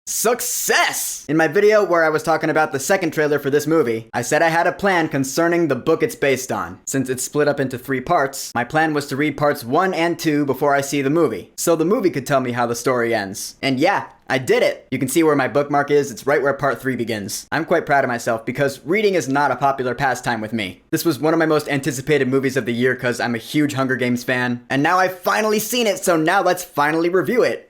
Success! In my video where I was talking about the second trailer for this movie, I said I had a plan concerning the book it's based on. Since it's split up into 3 parts, my plan was to read parts 1 and 2 before I see the movie, so the movie could tell me how the story ends. And yeah, I did it! You can see where my bookmark is, it's right where part 3 begins. I'm quite proud of myself because reading is not a popular pastime with me. This was one of my most anticipated movies of the year because I'm a huge Hunger Games fan, and now I've finally seen it, so now let's finally review it.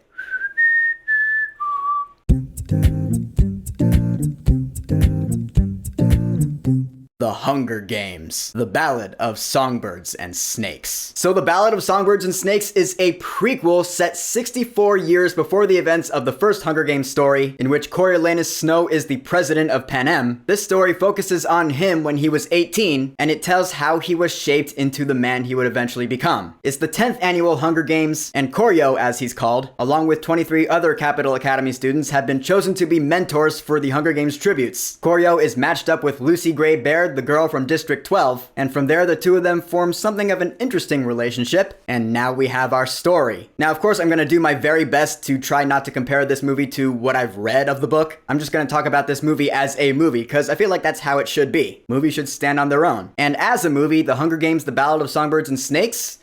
The Hunger Games, the Ballad of Songbirds and Snakes. So the Ballad of Songbirds and Snakes is a prequel set 64 years before the events of the first Hunger Games story, in which Coriolanus Snow is the president of Panem. This story focuses on him when he was 18, and it tells how he was shaped into the man he would eventually become. It's the 10th annual Hunger Games, and Corio, as he's called, along with 23 other Capital Academy students, have been chosen to be mentors for the Hunger Games tributes. Corio is matched up with Lucy Gray Baird, the girl from District 12, and from there the two of them form something of an interesting relationship, and now we have our story. Now, of course, I'm gonna do my very best to try not to compare this movie to what I've read of the book. I'm just gonna talk about this movie as a movie, because I feel like that's how it should be. Movies should stand on their own. And as a movie, The Hunger Games, The Ballad of Songbirds and Snakes,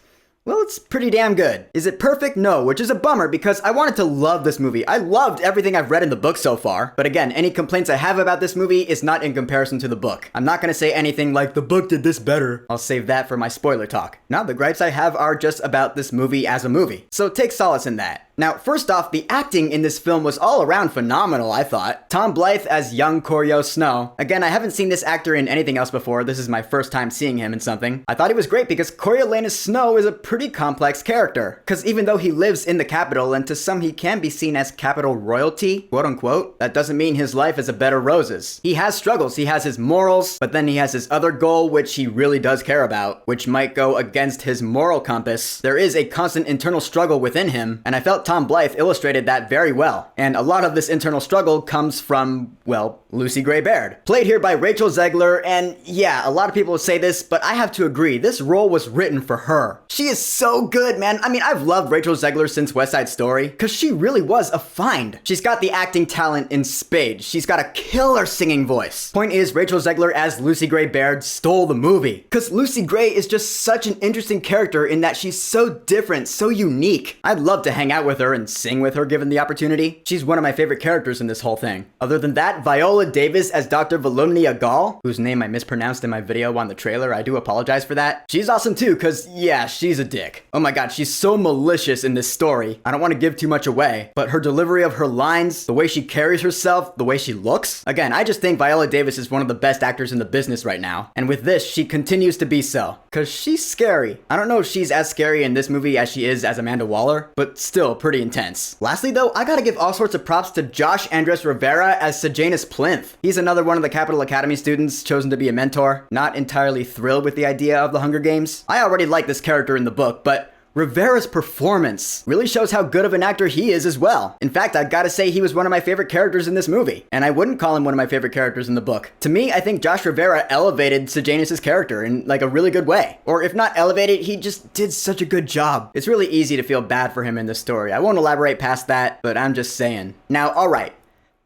well, it's pretty damn good. Is it perfect? No, which is a bummer because I wanted to love this movie. I loved everything I've read in the book so far. But again, any complaints I have about this movie is not in comparison to the book. I'm not gonna say anything like, the book did this better. I'll save that for my spoiler talk. Now, the gripes I have are just about this movie as a movie. So take solace in that. Now, first off, the acting in this film was all around phenomenal, I thought. Tom Blythe as young Corio Snow. Again, I haven't seen this actor in anything else before. This is my first time seeing him in something. I thought he was great because Coriolanus Snow is a pretty complex character. Because even though he lives in the capital, and to some he can be seen as capital royalty, quote unquote, that doesn't mean his life is a bed of roses. He has struggles, he has his morals, but then he has his other goal which he really does care about, which might go against his moral compass. There is a constant internal struggle within him, and I felt Tom Blythe illustrated that very well. And a lot of this internal struggle comes from, well, Lucy Gray Baird. Played here by Rachel Zegler, and yeah, a lot of people say this, but I have to agree, this role was written for her. She is so good, man. I mean, I've loved Rachel Zegler since West Side Story, because she really was a find. She's got the acting talent in spades. She's got a killer singing voice. Point is, Rachel Zegler as Lucy Gray Baird stole the movie. Because Lucy Gray is just such an interesting character in that she's so different, so unique. I'd love to hang out with her and sing with her given the opportunity. She's one of my favorite characters in this whole thing. Other than that, Viola Davis as Dr. Volumnia Gall, whose name I mispronounced in my video on the trailer, I do apologize for that. She's awesome too, cause yeah, she's a dick. Oh my god, she's so malicious in this story. I don't want to give too much away, but her delivery of her lines, the way she carries herself, the way she looks. Again, I just think Viola Davis is one of the best actors in the business right now. And with this, she continues to be so. Cause she's scary. I don't know if she's as scary in this movie as she is as Amanda Waller, but still pretty intense. Lastly though, I gotta give all sorts of props to Josh Andres Rivera as Sejanus Plinth. He's another one of the Capital Academy students chosen to be a mentor. Not entirely thrilled with the idea of the Hunger Games. I already like this character in the book, but Rivera's performance really shows how good of an actor he is as well. In fact, I've got to say he was one of my favorite characters in this movie, and I wouldn't call him one of my favorite characters in the book. To me, I think Josh Rivera elevated Sejanus' character in like a really good way. Or if not elevated, he just did such a good job. It's really easy to feel bad for him in this story. I won't elaborate past that, but I'm just saying. Now, alright.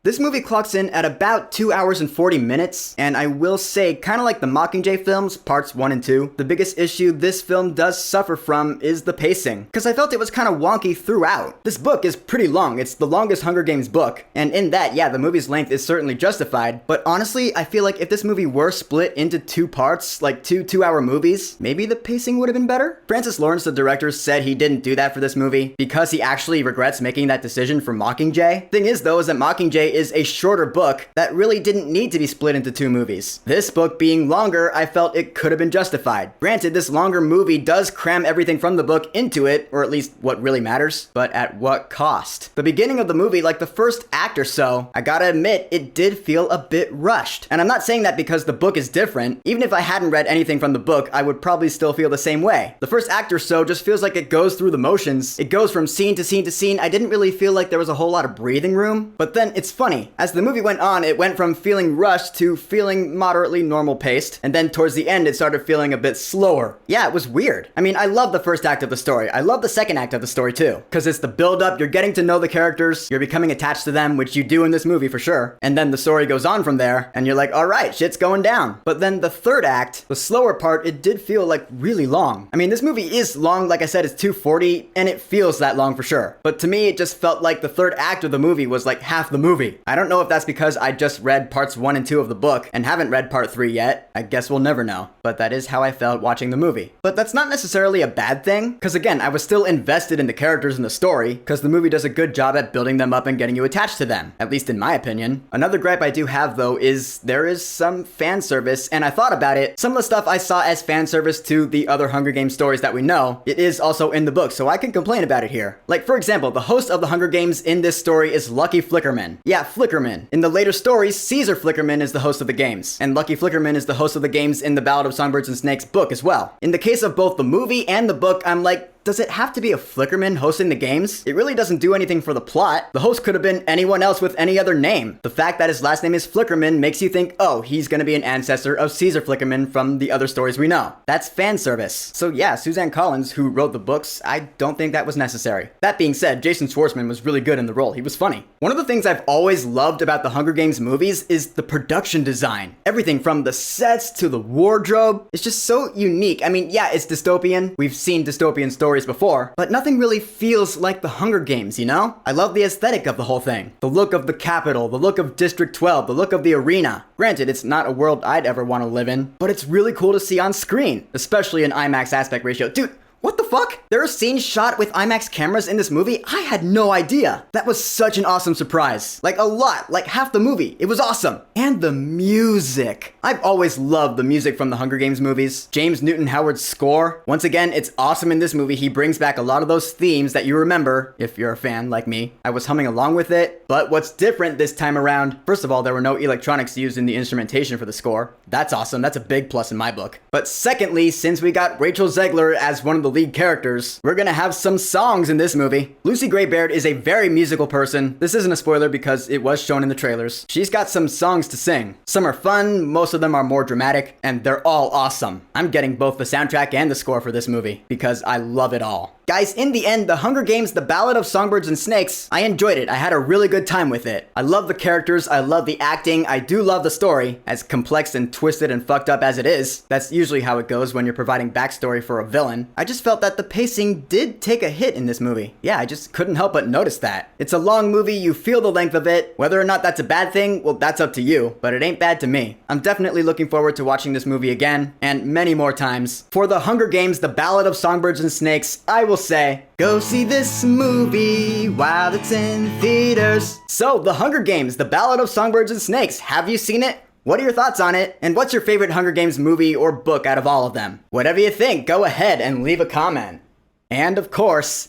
This movie clocks in at about 2 hours and 40 minutes, and I will say, kind of like the Mockingjay films, parts 1 and 2, the biggest issue this film does suffer from is the pacing, because I felt it was kind of wonky throughout. This book is pretty long, it's the longest Hunger Games book, and in that, yeah, the movie's length is certainly justified, but honestly, I feel like if this movie were split into 2 parts, like 2 two-hour movies, maybe the pacing would have been better? Francis Lawrence, the director, said he didn't do that for this movie, because he actually regrets making that decision for Mockingjay. Thing is, though, is that Mockingjay is a shorter book that really didn't need to be split into 2 movies. This book being longer, I felt it could have been justified. Granted, this longer movie does cram everything from the book into it, or at least what really matters, but at what cost? The beginning of the movie, like the first act or so, I gotta admit, it did feel a bit rushed. And I'm not saying that because the book is different. Even if I hadn't read anything from the book, I would probably still feel the same way. The first act or so just feels like it goes through the motions. It goes from scene to scene to scene. I didn't really feel like there was a whole lot of breathing room. But then it's funny funny. As the movie went on, it went from feeling rushed to feeling moderately normal paced, and then towards the end it started feeling a bit slower. Yeah, it was weird. I mean, I love the first act of the story. I love the second act of the story too, because it's the build-up, you're getting to know the characters, you're becoming attached to them, which you do in this movie for sure, and then the story goes on from there, and you're like, alright, shit's going down. But then the third act, the slower part, it did feel like really long. I mean, this movie is long, like I said, it's 240, and it feels that long for sure. But to me, it just felt like the third act of the movie was like half the movie. I don't know if that's because I just read parts 1 and 2 of the book and haven't read part 3 yet. I guess we'll never know. But that is how I felt watching the movie. But that's not necessarily a bad thing, because again, I was still invested in the characters in the story, because the movie does a good job at building them up and getting you attached to them, at least in my opinion. Another gripe I do have though is there is some fan service, and I thought about it. Some of the stuff I saw as fan service to the other Hunger Games stories that we know, it is also in the book, so I can complain about it here. Like, for example, the host of the Hunger Games in this story is Lucky Flickerman. Yeah, Flickerman. In the later stories, Caesar Flickerman is the host of the games, and Lucky Flickerman is the host of the games in the Ballad of Songbirds and Snakes book as well. In the case of both the movie and the book, I'm like, does it have to be a Flickerman hosting the games? It really doesn't do anything for the plot. The host could have been anyone else with any other name. The fact that his last name is Flickerman makes you think, oh, he's gonna be an ancestor of Caesar Flickerman from the other stories we know. That's fan service. So yeah, Suzanne Collins, who wrote the books, I don't think that was necessary. That being said, Jason Schwartzman was really good in the role. He was funny. One of the things I've always loved about the Hunger Games movies is the production design. Everything from the sets to the wardrobe. It's just so unique. I mean, yeah, it's dystopian. We've seen dystopian stories before, but nothing really feels like the Hunger Games, you know? I love the aesthetic of the whole thing. The look of the Capitol, the look of District 12, the look of the arena. Granted, it's not a world I'd ever want to live in, but it's really cool to see on screen, especially in IMAX aspect ratio. Dude, what the fuck? There are scenes shot with IMAX cameras in this movie? I had no idea. That was such an awesome surprise. Like a lot, like half the movie. It was awesome. And the music. I've always loved the music from the Hunger Games movies. James Newton Howard's score. Once again, it's awesome in this movie. He brings back a lot of those themes that you remember, if you're a fan like me. I was humming along with it, but what's different this time around, first of all, there were no electronics used in the instrumentation for the score. That's awesome. That's a big plus in my book. But secondly, since we got Rachel Zegler as one of the lead characters, we're gonna have some songs in this movie. Lucy Gray Baird is a very musical person. This isn't a spoiler because it was shown in the trailers. She's got some songs to sing. Some are fun, most of them are more dramatic, and they're all awesome. I'm getting both the soundtrack and the score for this movie because I love it all. Guys, in the end, The Hunger Games, The Ballad of Songbirds and Snakes, I enjoyed it. I had a really good time with it. I love the characters, I love the acting, I do love the story, as complex and twisted and fucked up as it is. That's usually how it goes when you're providing backstory for a villain. I just felt that the pacing did take a hit in this movie. Yeah, I just couldn't help but notice that. It's a long movie, you feel the length of it. Whether or not that's a bad thing, well, that's up to you, but it ain't bad to me. I'm definitely looking forward to watching this movie again, and many more times. For The Hunger Games, The Ballad of Songbirds and Snakes, I will say, go see this movie while it's in theaters. So, The Hunger Games, The Ballad of Songbirds and Snakes. Have you seen it? What are your thoughts on it? And what's your favorite Hunger Games movie or book out of all of them? Whatever you think, go ahead and leave a comment. And of course,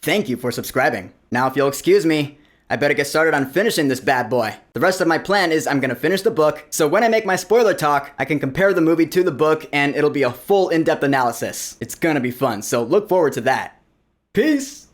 thank you for subscribing. Now, if you'll excuse me, I better get started on finishing this bad boy. The rest of my plan is I'm gonna finish the book, so when I make my spoiler talk, I can compare the movie to the book and it'll be a full in-depth analysis. It's gonna be fun, so look forward to that. Peace!